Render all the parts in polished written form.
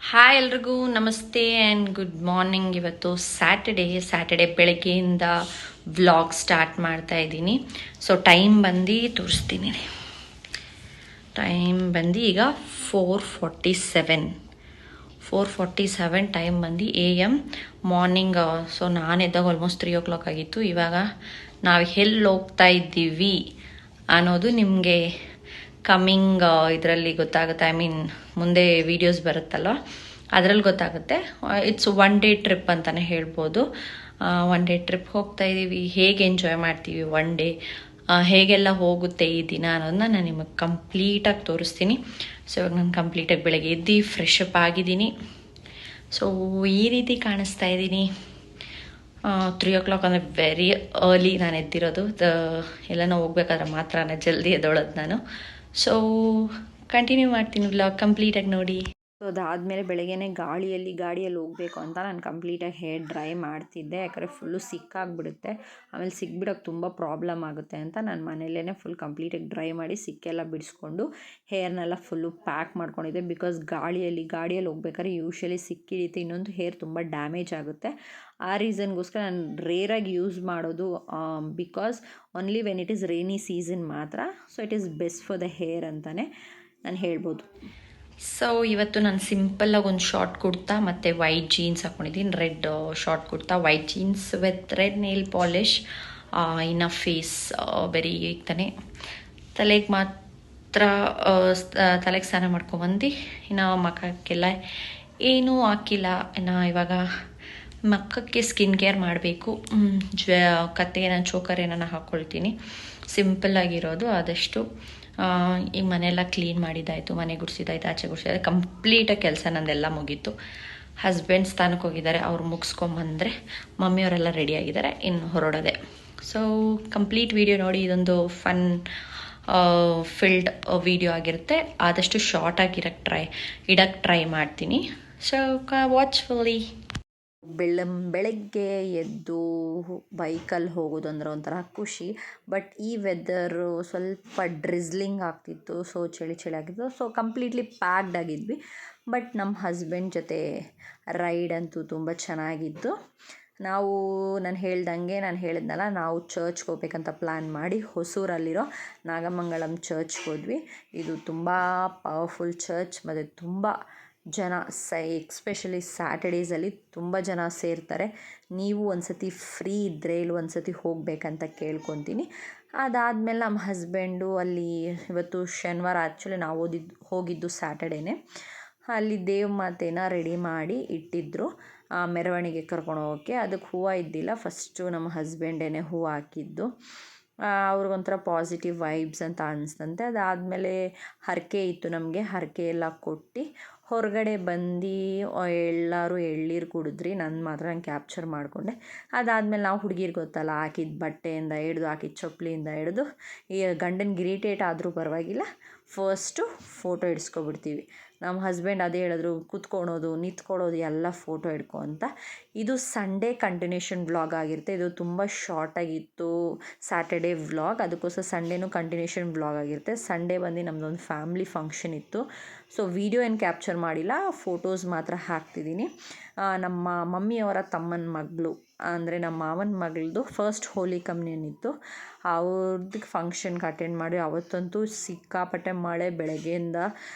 Hi ಎಲ್ರಿಗೂ ನಮಸ್ತೆ and good morning. ಇವತ್ತು ಸ್ಯಾಟರ್ಡೆ ಬೆಳಗ್ಗೆಯಿಂದ ವ್ಲಾಗ್ ಸ್ಟಾರ್ಟ್ ಮಾಡ್ತಾ ಇದ್ದೀನಿ. ಸೊ ಟೈಮ್ ಬಂದು ತೋರಿಸ್ತೀನಿ. ಟೈಮ್ ಬಂದು ಈಗ 4:47 ಟೈಮ್ ಬಂದು AM ಮಾರ್ನಿಂಗ್. ಸೊ ನಾನು ಎದ್ದಾಗ ಆಲ್ಮೋಸ್ಟ್ 3 o'clock ಆಗಿತ್ತು. ಇವಾಗ ನಾವು ಎಲ್ಲಿ ಹೋಗ್ತಾ ಇದ್ದೀವಿ ಅನ್ನೋದು ನಿಮಗೆ ಕಮ್ಮಿಂಗ್ ಇದರಲ್ಲಿ ಗೊತ್ತಾಗುತ್ತೆ. ಮುಂದೆ ವೀಡಿಯೋಸ್ ಬರುತ್ತಲ್ವ, ಅದರಲ್ಲಿ ಗೊತ್ತಾಗುತ್ತೆ. ಇಟ್ಸ್ ಒನ್ ಡೇ ಟ್ರಿಪ್ ಅಂತಲೇ ಹೇಳ್ಬೋದು. ಒನ್ ಡೇ ಟ್ರಿಪ್ ಹೋಗ್ತಾ ಇದ್ದೀವಿ. ಹೇಗೆ ಎಂಜಾಯ್ ಮಾಡ್ತೀವಿ ಒನ್ ಡೇ, ಹೇಗೆಲ್ಲ ಹೋಗುತ್ತೆ ಈ ದಿನ ಅನ್ನೋದನ್ನ ನಾನು ನಿಮಗೆ ಕಂಪ್ಲೀಟಾಗಿ ತೋರಿಸ್ತೀನಿ. ಸೊ ಇವಾಗ ನಾನು ಕಂಪ್ಲೀಟಾಗಿ ಬೆಳಗ್ಗೆ ಎದ್ದು ಫ್ರೆಶ್ ಅಪ್ ಆಗಿದ್ದೀನಿ. ಸೊ ಈ ರೀತಿ ಕಾಣಿಸ್ತಾ ಇದ್ದೀನಿ. 3 o'clock ಅಂದರೆ ವೆರಿ ಅರ್ಲಿ ನಾನು ಎದ್ದಿರೋದು. ಎಲ್ಲನೂ ಹೋಗ್ಬೇಕಾದ್ರೆ ಮಾತ್ರ ಜಲ್ದಿ ಎದ್ದೊಳೋದು ನಾನು. ಸೊ ಕಂಟಿನ್ಯೂ ಮಾಡ್ತೀನಿ ವ್ಲಾಗ್ ಕಂಪ್ಲೀಟಾಗಿ ನೋಡಿ. ಸೊ ಅದಾದಮೇಲೆ ಬೆಳಗ್ಗೆನೇ ಗಾಡಿಯಲ್ಲಿ ಹೋಗಬೇಕು ಅಂತ ನಾನು ಕಂಪ್ಲೀಟಾಗಿ ಹೇರ್ ಡ್ರೈ ಮಾಡ್ತಿದ್ದೆ. ಯಾಕಂದರೆ ಫುಲ್ಲು ಸಿಕ್ಕಾಗಿಬಿಡುತ್ತೆ, ಆಮೇಲೆ ಸಿಕ್ಬಿಡೋಕ್ಕೆ ತುಂಬ ಪ್ರಾಬ್ಲಮ್ ಆಗುತ್ತೆ ಅಂತ ನಾನು ಮನೆಯಲ್ಲೇ ಫುಲ್ ಕಂಪ್ಲೀಟಾಗಿ ಡ್ರೈ ಮಾಡಿ ಸಿಕ್ಕೆಲ್ಲ ಬಿಡಿಸ್ಕೊಂಡು ಹೇರ್ನೆಲ್ಲ ಫುಲ್ಲು ಪ್ಯಾಕ್ ಮಾಡ್ಕೊಂಡಿದ್ದೆ. ಬಿಕಾಸ್ ಗಾಡಿಯಲ್ಲಿ ಹೋಗ್ಬೇಕಾದ್ರೆ ಯೂಶ್ವಲಿ ಸಿಕ್ಕಿಡಿಯುತ್ತೆ, ಇನ್ನೊಂದು ಹೇರ್ ತುಂಬ ಡ್ಯಾಮೇಜ್ ಆಗುತ್ತೆ. ಆ ರೀಸನ್ಗೋಸ್ಕರ ನಾನು ರೇರಾಗಿ ಯೂಸ್ ಮಾಡೋದು, because only when it is rainy season ಮಾತ್ರ. So it is best for the hair ಅಂತಲೇ ನಾನು ಹೇಳ್ಬೋದು. ಸೊ ಇವತ್ತು ನಾನು ಸಿಂಪಲ್ಲಾಗಿ ಒಂದು ಶಾರ್ಟ್ ಕುರ್ತಾ ಮತ್ತು ವೈಟ್ ಜೀನ್ಸ್ ಹಾಕ್ಕೊಂಡಿದ್ದೀನಿ. Red short kurta, white jeans with red nail polish. ಇನ್ನು ಫೇಸ್ ವೆರಿ ತಾನೆ, ತಲೆಗೆ ಮಾತ್ರ ತಲೆಗೆ ಸ್ನಾನ ಮಾಡ್ಕೊಂಬಂದು ಇನ್ನು ಮಖಕ್ಕೆಲ್ಲ ಏನೂ ಹಾಕಿಲ್ಲ. ಇನ್ನು ಇವಾಗ ಮಖಕ್ಕೆ ಸ್ಕಿನ್ ಕೇರ್ ಮಾಡಬೇಕು. ಕತ್ತೆ ನಾನು ಚೋಕರ್ ಏನಾನ ಹಾಕ್ಕೊಳ್ತೀನಿ, ಸಿಂಪಲ್ಲಾಗಿರೋದು ಆದಷ್ಟು. ಈಗ ಮನೆಯೆಲ್ಲ ಕ್ಲೀನ್ ಮಾಡಿದ್ದಾಯಿತು, ಮನೆ ಗುಡಿಸಿದ್ದಾಯ್ತು, ಆಚೆ ಗುಡಿಸಿದಾಯ್ತು, ಕಂಪ್ಲೀಟಾಗಿ ಕೆಲಸ ನಂದೆಲ್ಲ ಮುಗೀತು. ಹಸ್ಬೆಂಡ್ ಸ್ಥಾನಕ್ಕೆ ಹೋಗಿದ್ದಾರೆ, ಅವ್ರು ಮುಗಿಸ್ಕೊಂಬಂದರೆ ಮಮ್ಮಿಯವರೆಲ್ಲ ರೆಡಿಯಾಗಿದ್ದಾರೆ, ಇನ್ನು ಹೊರಡೋದೆ. ಸೊ ಕಂಪ್ಲೀಟ್ ವಿಡಿಯೋ ನೋಡಿ. ಇದೊಂದು ಫನ್ ಫಿಲ್ಡ್ ವಿಡಿಯೋ ಆಗಿರುತ್ತೆ. ಆದಷ್ಟು ಶಾರ್ಟಾಗಿ ಇಡಕ್ಕೆ ಟ್ರೈ ಮಾಡ್ತೀನಿ. So watch fully. ಬೆಳಗ್ಗೆ ಎದ್ದು ಬೈಕಲ್ಲಿ ಹೋಗೋದು ಅಂದ್ರೆ ಒಂಥರ ಖುಷಿ. ಬಟ್ ಈ ವೆದರು ಸ್ವಲ್ಪ ಡ್ರಿಸ್ಲಿಂಗ್ ಆಗ್ತಿತ್ತು, ಸೊ ಚಳಿ ಆಗಿತ್ತು. ಸೊ ಕಂಪ್ಲೀಟ್ಲಿ ಪ್ಯಾಕ್ಡ್ ಆಗಿದ್ವಿ. ಬಟ್ ನಮ್ಮ ಹಸ್ಬೆಂಡ್ ಜೊತೆ ರೈಡ್ ಅಂತೂ ತುಂಬ ಚೆನ್ನಾಗಿತ್ತು. ನಾನು ಹೇಳಿದ್ನಲ್ಲ, ನಾವು ಚರ್ಚ್ಗೆ ಹೋಗ್ಬೇಕಂತ ಪ್ಲ್ಯಾನ್ ಮಾಡಿ ಹೊಸೂರಲ್ಲಿರೋ ನಾಗಮಂಗಲಂ ಚರ್ಚ್ಗೆ ಹೋದ್ವಿ. ಇದು ತುಂಬ ಪವರ್ಫುಲ್ ಚರ್ಚ್ ಮತ್ತು ತುಂಬ ಜನ ಎಕ್ಸ್ಪೆಷಲಿ ಸ್ಯಾಟರ್ಡೇಸಲ್ಲಿ ತುಂಬ ಜನ ಸೇರ್ತಾರೆ. ನೀವು ಒಂದು ಸತಿ ಫ್ರೀ ಇದ್ದರೆ ಇಲ್ಲಿ ಒಂದು ಸತಿ ಹೋಗಬೇಕಂತ ಕೇಳ್ಕೊತೀನಿ. ಅದಾದಮೇಲೆ ನಮ್ಮ ಹಸ್ಬೆಂಡು ಅಲ್ಲಿ ಇವತ್ತು ಶನಿವಾರ, ಆ್ಯಕ್ಚುಲಿ ನಾವು ಹೋಗಿದ್ದು ಸ್ಯಾಟರ್ಡೇನೆ. ಅಲ್ಲಿ ದೇವಮಾತೆನ ರೆಡಿ ಮಾಡಿ ಇಟ್ಟಿದ್ದರು ಮೆರವಣಿಗೆ ಕರ್ಕೊಂಡು ಹೋಗೋಕ್ಕೆ. ಅದಕ್ಕೆ ಹೂವು ಇದ್ದಿಲ್ಲ, ಫಸ್ಟು ನಮ್ಮ ಹಸ್ಬೆಂಡೇ ಹೂವು ಹಾಕಿದ್ದು. ಅವ್ರಿಗೊಂಥರ ಪಾಸಿಟಿವ್ ವೈಬ್ಸ್ ಅಂತ ಅನಿಸ್ತಂತೆ. ಅದಾದಮೇಲೆ ಹರಕೆ ಇತ್ತು ನಮಗೆ, ಹರಕೆ ಎಲ್ಲ ಕೊಟ್ಟು ಹೊರಗಡೆ ಬಂದು ಎಲ್ಲರೂ ಎಳ್ನೀರು ಕುಡಿದ್ರಿ. ನಾನು ಕ್ಯಾಪ್ಚರ್ ಮಾಡಿಕೊಂಡೆ. ಅದಾದಮೇಲೆ ನಾವು ಹುಡುಗಿರು ಗೊತ್ತಲ್ಲ, ಹಾಕಿದ ಬಟ್ಟೆಯಿಂದ ಹಿಡ್ದು, ಹಾಕಿದ ಚಪ್ಪಲಿಯಿಂದ ಹಿಡ್ದು, ಈ ಗಂಡನಿಗೆ ಇರಿಟೇಟ್ ಆದರೂ ಪರವಾಗಿಲ್ಲ, ಫಸ್ಟು ಫೋಟೋ ಹಿಡಿಸ್ಕೊಬಿಡ್ತೀವಿ. ನಮ್ಮ ಹಸ್ಬೆಂಡ್ ಅದೇ ಹೇಳಿದ್ರು, ಕೂತ್ಕೊಳೋದು ನಿಂತ್ಕೊಳ್ಳೋದು ಎಲ್ಲ ಫೋಟೋ ಹಿಡ್ಕೊ ಅಂತ. ಇದು ಸಂಡೇ ಕಂಟಿನ್ಯೂಷನ್ ವ್ಲಾಗ್ ಆಗಿರುತ್ತೆ. ಇದು ತುಂಬ ಶಾರ್ಟಾಗಿತ್ತು ಸ್ಯಾಟರ್ಡೇ ವ್ಲಾಗ್, ಅದಕ್ಕೋಸ್ಕರ ಸಂಡೇನೂ ಕಂಟಿನ್ಯೂಷನ್ ವ್ಲಾಗ್ ಆಗಿರುತ್ತೆ. ಸಂಡೇ ಬಂದು ನಮ್ಮದೊಂದು ಫ್ಯಾಮ್ಲಿ ಫಂಕ್ಷನ್ ಇತ್ತು. ಸೊ ವಿಡಿಯೋ ಏನು ಕ್ಯಾಪ್ಚರ್ ಮಾಡಿಲ್ಲ, ಫೋಟೋಸ್ ಮಾತ್ರ ಹಾಕ್ತಿದ್ದೀನಿ. ನಮ್ಮ ಮಮ್ಮಿಯವರ ತಮ್ಮನ ಮಗಳು, ಅಂದರೆ ನಮ್ಮ ಮಾವನ ಮಗಳದು ಫಸ್ಟ್ ಹೋಲಿ ಕಮ್ಯುನಿಯನ್ ಇತ್ತು. ಅವ್ರದ್ದು ಫಂಕ್ಷನ್ಗೆ ಅಟೆಂಡ್ ಮಾಡಿ ಅವತ್ತಂತೂ ಸಿಕ್ಕಾಪಟ್ಟೆ ಮಳೆ. ಬೆಳಗ್ಗೆಯಿಂದ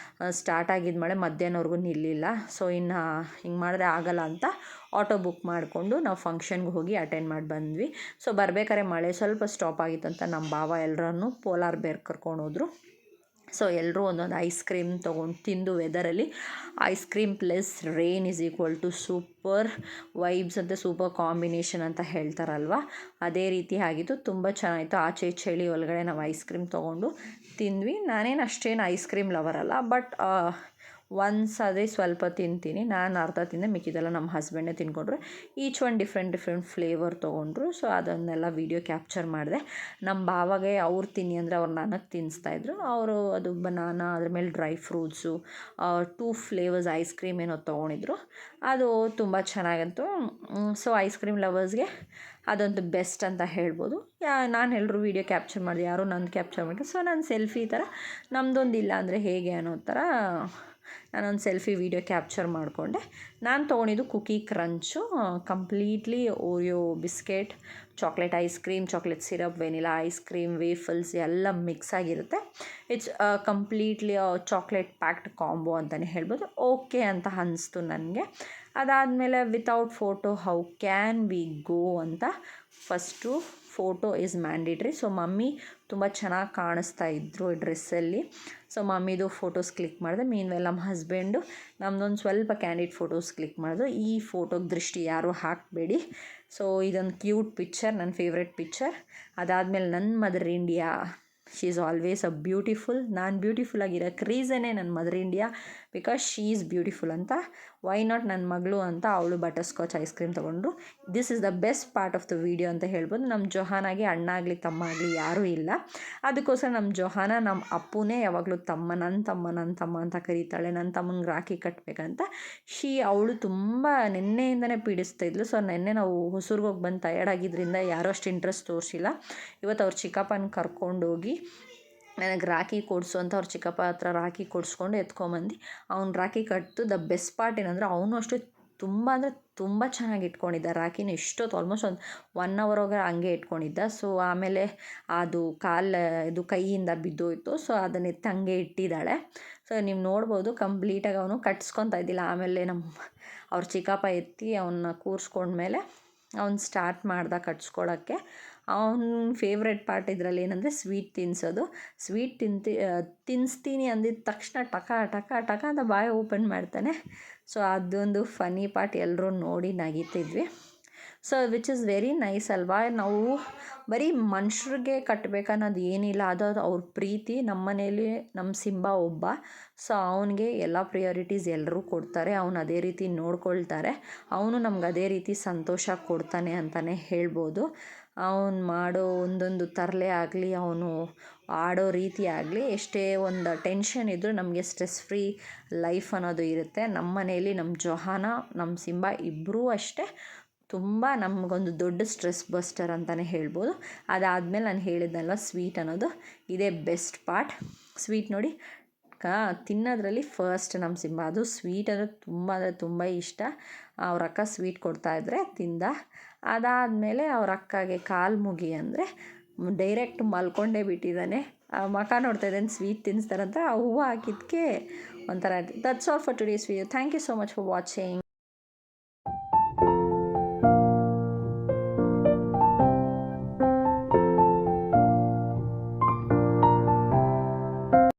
ಸ್ಟಾರ್ಟ್ ಆಗಿದ್ದ ಮಳೆ ಮಧ್ಯಾಹ್ನವರೆಗೂ ನಿಲ್ಲಿಲ್ಲ. ಸೊ ಇನ್ನು ಹಿಂಗೆ ಮಾಡಿದ್ರೆ ಆಗಲ್ಲ ಅಂತ ಆಟೋ ಬುಕ್ ಮಾಡಿಕೊಂಡು ನಾವು ಫಂಕ್ಷನ್ಗೆ ಹೋಗಿ ಅಟೆಂಡ್ ಮಾಡಿ ಬಂದ್ವಿ. ಸೊ ಬರ್ಬೇಕಾದ್ರೆ ಮಳೆ ಸ್ವಲ್ಪ ಸ್ಟಾಪ್ ಆಗಿತ್ತಂತ ನಮ್ಮ ಭಾವ ಎಲ್ಲರನ್ನೂ ಪೋಲಾರ್ ಬೇರ್ ಕರ್ಕೊಂಡೋದ್ರು. ಸೊ ಎಲ್ಲರೂ ಒಂದೊಂದು ಐಸ್ ಕ್ರೀಮ್ ತೊಗೊಂಡು ತಿಂದು, ವೆದರಲ್ಲಿ ice cream plus rain is equal to super vibes ಅಂತ, ಸೂಪರ್ ಕಾಂಬಿನೇಷನ್ ಅಂತ ಹೇಳ್ತಾರಲ್ವ, ಅದೇ ರೀತಿ ಆಗಿತ್ತು. ತುಂಬ ಚೆನ್ನಾಗಿತ್ತು. ಆಚೆ ಚಳಿ ಒಳಗಡೆ ನಾವು ಐಸ್ ಕ್ರೀಮ್ ತೊಗೊಂಡು ತಿಂದ್ವಿ. ನಾನೇನು ಅಷ್ಟೇನು ಐಸ್ ಕ್ರೀಮ್ ಲವರ್ ಅಲ್ಲ, ಬಟ್ ಒನ್ಸ್ ಅದೇ ಸ್ವಲ್ಪ ತಿಂತೀನಿ. ನಾನು ಅರ್ಧ ತಿಂದೆ, ಮಿಕ್ಕಿದೆಲ್ಲ ನಮ್ಮ ಹಸ್ಬೆಂಡೇ ತಿನ್ಕೊಂಡ್ರು. ಈಚ್ ಒನ್ ಡಿಫ್ರೆಂಟ್ ಫ್ಲೇವರ್ ತೊಗೊಂಡ್ರು. ಸೊ ಅದನ್ನೆಲ್ಲ ವೀಡಿಯೋ ಕ್ಯಾಪ್ಚರ್ ಮಾಡಿದೆ. ನಮ್ಮ ಭಾವಾಗೆ ಅವ್ರು ತಿನ್ನಿ ಅಂದರೆ ಅವ್ರು ನನಗೆ ತಿನ್ನಿಸ್ತಾಯಿದ್ರು. ಅವರು ಅದು ಬನಾನಾ, ಅದ್ರ ಮೇಲೆ dry fruits, 2 flavours ice cream ಏನೋ ತೊಗೊಂಡಿದ್ರು. ಅದು ತುಂಬ ಚೆನ್ನಾಗಂತು. ಸೊ ಐಸ್ ಕ್ರೀಮ್ ಲವರ್ಸ್ಗೆ ಅದಂತೂ ಬೆಸ್ಟ್ ಅಂತ ಹೇಳ್ಬೋದು. ನಾನು ಎಲ್ಲರೂ ವೀಡಿಯೋ ಕ್ಯಾಪ್ಚರ್ ಮಾಡಿದೆ, ಯಾರೂ ನಂದು ಕ್ಯಾಪ್ಚರ್ ಮಾಡಿದೆ. ಸೊ ನಾನು ಸೆಲ್ಫಿ ಥರ ನಮ್ಮದೊಂದು ಇಲ್ಲ ಅಂದರೆ ಹೇಗೆ ಅನ್ನೋ ಥರ ನಾನೊಂದು ಸೆಲ್ಫಿ ವೀಡಿಯೋ ಕ್ಯಾಪ್ಚರ್ ಮಾಡಿಕೊಂಡೆ. ನಾನು ತೊಗೊಂಡಿದ್ದು cookie crunch, completely Oreo biscuit, chocolate ice cream, chocolate syrup, vanilla ice cream, waffles ಎಲ್ಲ ಮಿಕ್ಸ್ ಆಗಿರುತ್ತೆ. It's completely chocolate packed combo ಅಂತಲೇ ಹೇಳ್ಬೋದು. ಓಕೆ ಅಂತ ಅನ್ನಿಸ್ತು ನನಗೆ. ಅದಾದಮೇಲೆ without photo how can we go ಅಂತ first photo is mandatory. So mummy ತುಂಬ ಚೆನ್ನಾಗಿ ಕಾಣಿಸ್ತಾ ಇದ್ದರು ಡ್ರೆಸ್ಸಲ್ಲಿ. ಸೊ ಮಮ್ಮಿದು ಫೋಟೋಸ್ ಕ್ಲಿಕ್ ಮಾಡಿದೆ. ಮೀನ್ವೆಲ್ ನಮ್ಮ ಹಸ್ಬೆಂಡು ನಮ್ಮದೊಂದು ಸ್ವಲ್ಪ ಕ್ಯಾಂಡಿಡ್ ಫೋಟೋಸ್ ಕ್ಲಿಕ್ ಮಾಡಿದ್ರು. ಈ ಫೋಟೋಗೆ ದೃಷ್ಟಿ ಯಾರೂ ಹಾಕಬೇಡಿ. ಸೊ ಇದೊಂದು ಕ್ಯೂಟ್ ಪಿಕ್ಚರ್, ನನ್ನ ಫೇವ್ರೆಟ್ ಪಿಕ್ಚರ್. ಅದಾದಮೇಲೆ ನನ್ನ mother India, she is always a beautiful. ನಾನು ಬ್ಯೂಟಿಫುಲ್ ಆಗಿರೋಕ್ಕೆ ರೀಸನ್ನೇ ನನ್ನ mother India, because she is beautiful ಅಂತ. ವೈ ನಾಟ್ ನನ್ನ ಮಗಳು ಅಂತ ಅವಳು ಬಟರ್ ಸ್ಕಾಚ್ ಐಸ್ ಕ್ರೀಮ್ ತೊಗೊಂಡ್ರು. This is the best part of the video ಅಂತ ಹೇಳ್ಬೋದು. ನಮ್ಮ ಜೊಹಾನಾಗೆ ಅಣ್ಣ ಆಗಲಿ ತಮ್ಮ ಆಗಲಿ ಯಾರೂ ಇಲ್ಲ. ಅದಕ್ಕೋಸ್ಕರ ನಮ್ಮ ಜೊಹಾನ ನಮ್ಮ ಅಪ್ಪುನೇ ಯಾವಾಗಲೂ ನನ್ನ ತಮ್ಮ ಅಂತ ಕರೀತಾಳೆ. ನನ್ನ ತಮ್ಮಂಗೆ ರಾಖಿ ಕಟ್ಟಬೇಕಂತ. ಅವಳು ತುಂಬ ನಿನ್ನೆಯಿಂದನೇ ಪೀಡಿಸ್ತಾ ಇದ್ಲು. ಸೊ ನಿನ್ನೆ ನಾವು ಹೊಸೂರ್ಗೆ ಹೋಗಿ ಬಂದು ಟಯರ್ಡ್ ಆಗಿದ್ದರಿಂದ ಯಾರೂ ಅಷ್ಟು ಇಂಟ್ರೆಸ್ಟ್ ತೋರಿಸಿಲ್ಲ. ಇವತ್ತು ಅವ್ರ ಚಿಕ್ಕಪ್ಪನ ಕರ್ಕೊಂಡೋಗಿ ನನಗೆ ರಾಖಿ ಕೊಡಿಸು ಅಂತ ಅವ್ರ ಚಿಕ್ಕಪ್ಪ ಹತ್ರ ರಾಖಿ ಕೊಡಿಸ್ಕೊಂಡು ಎತ್ಕೊಂಬಂದು ಅವ್ನು ರಾಖಿ ಕಟ್ಟು. ದ ಬೆಸ್ಟ್ ಪಾರ್ಟ್ ಏನಂದರೆ ಅವನು ಅಷ್ಟು ತುಂಬ ಚೆನ್ನಾಗಿ ಇಟ್ಕೊಂಡಿದ್ದ ರಾಖಿನ. ಎಷ್ಟೊತ್ತು ಆಲ್ಮೋಸ್ಟ್ ಒಂದು 1 hour ಹಂಗೆ ಇಟ್ಕೊಂಡಿದ್ದ. ಸೊ ಆಮೇಲೆ ಅದು ಇದು ಕೈಯಿಂದ ಬಿದ್ದೋಯ್ತು. ಸೊ ಅದನ್ನ ಎತ್ತಿ ಹಂಗೆ ಇಟ್ಟಿದ್ದಾಳೆ. ಸೊ ನೀವು ನೋಡ್ಬೋದು ಕಂಪ್ಲೀಟಾಗಿ ಅವನು ಕಟ್ಸ್ಕೊತಾ ಇದ್ದಿಲ್ಲ. ಆಮೇಲೆ ಅವ್ರ ಚಿಕ್ಕಪ್ಪ ಎತ್ತಿ ಅವನ್ನ ಕೂರಿಸ್ಕೊಂಡ್ಮೇಲೆ ಅವ್ನು ಸ್ಟಾರ್ಟ್ ಮಾಡ್ದ ಕಟ್ಸ್ಕೊಳಕ್ಕೆ. ಅವನ ಫೇವ್ರೆಟ್ ಪಾರ್ಟ್ ಇದರಲ್ಲಿ ಏನಂದರೆ ಸ್ವೀಟ್ ತಿನ್ನಿಸೋದು. ಸ್ವೀಟ್ ತಿನ್ನಿಸ್ತೀನಿ ಅಂದಿದ್ದ ತಕ್ಷಣ ಟಕ ಅಂತ ಬಾಯಿ ಓಪನ್ ಮಾಡ್ತಾನೆ. ಸೊ ಅದೊಂದು ಫನ್ನಿ ಪಾರ್ಟ್, ಎಲ್ಲರೂ ನೋಡಿ ನಗಿತಿದ್ವಿ. So which is very nice ಅಲ್ವಾ. ನಾವು ಬರೀ ಮನುಷ್ಯರಿಗೆ ಕಟ್ಟಬೇಕನ್ನೋದು ಏನಿಲ್ಲ, ಅದು ಅವ್ರ ಪ್ರೀತಿ. ನಮ್ಮ ಮನೇಲಿ ನಮ್ಮ ಸಿಂಬಾ ಒಬ್ಬ. ಸೊ ಅವನಿಗೆ ಎಲ್ಲ ಪ್ರಿಯಾರಿಟೀಸ್ ಎಲ್ಲರೂ ಕೊಡ್ತಾರೆ. ಅವನು ಅದೇ ರೀತಿ ನೋಡ್ಕೊಳ್ತಾರೆ. ಅವನು ನಮ್ಗೆ ಅದೇ ರೀತಿ ಸಂತೋಷ ಕೊಡ್ತಾನೆ ಅಂತಲೇ ಹೇಳ್ಬೋದು. ಅವನು ಮಾಡೋ ಒಂದೊಂದು ತರಲೆ ಆಗಲಿ, ಅವನು ಆಡೋ ರೀತಿ ಆಗಲಿ, ಎಷ್ಟೇ ಒಂದು ಟೆನ್ಷನ್ ಇದ್ದರೂ ನಮಗೆ ಸ್ಟ್ರೆಸ್ ಫ್ರೀ ಲೈಫ್ ಅನ್ನೋದು ಇರುತ್ತೆ. ನಮ್ಮ ಮನೇಲಿ ನಮ್ಮ ಜೊಹಾನ, ನಮ್ಮ ಸಿಂಬಾ ಇಬ್ಬರೂ ಅಷ್ಟೇ ತುಂಬ ನಮಗೊಂದು ದೊಡ್ಡ ಸ್ಟ್ರೆಸ್ ಬಸ್ಟರ್ ಅಂತಲೇ ಹೇಳ್ಬೋದು. ಅದಾದಮೇಲೆ ನಾನು ಹೇಳಿದ್ನಲ್ವ ಸ್ವೀಟ್ ಅನ್ನೋದು, ಇದೇ ಬೆಸ್ಟ್ ಪಾರ್ಟ್. ಸ್ವೀಟ್ ನೋಡಿ ತಿನ್ನೋದ್ರಲ್ಲಿ ಫಸ್ಟ್ ನಮ್ಮ ಸಿಂಬಾ. ಅದು ಸ್ವೀಟ್ ಅಂದರೆ ತುಂಬ ಇಷ್ಟ. ಅವ್ರ ಅಕ್ಕ ಸ್ವೀಟ್ ಕೊಡ್ತಾಯಿದ್ರೆ ತಿಂದ. ಅದಾದಮೇಲೆ ಅವ್ರ ಅಕ್ಕಗೆ ಕಾಲು ಮುಗಿ ಅಂದರೆ ಡೈರೆಕ್ಟ್ ಮಲ್ಕೊಂಡೇ ಬಿಟ್ಟಿದ್ದಾನೆ. ಮಖ ನೋಡ್ತಾ ಇದ್ದಾನೆ, ಸ್ವೀಟ್ ತಿನ್ನಿಸ್ತಾರಂತ. ಆ ಹೂವು ಹಾಕಿದ್ದಕ್ಕೆ ಒಂಥರ. That's all for today's video. Thank you so much for watching.